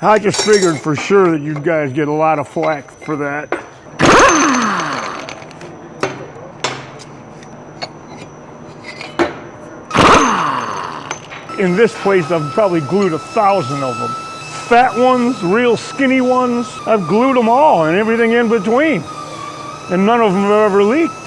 I just figured for sure that you guys get a lot of flack for that. In this place, I've probably glued 1,000 of them. Fat ones, real skinny ones, I've glued them all and everything in between. And none of them have ever leaked.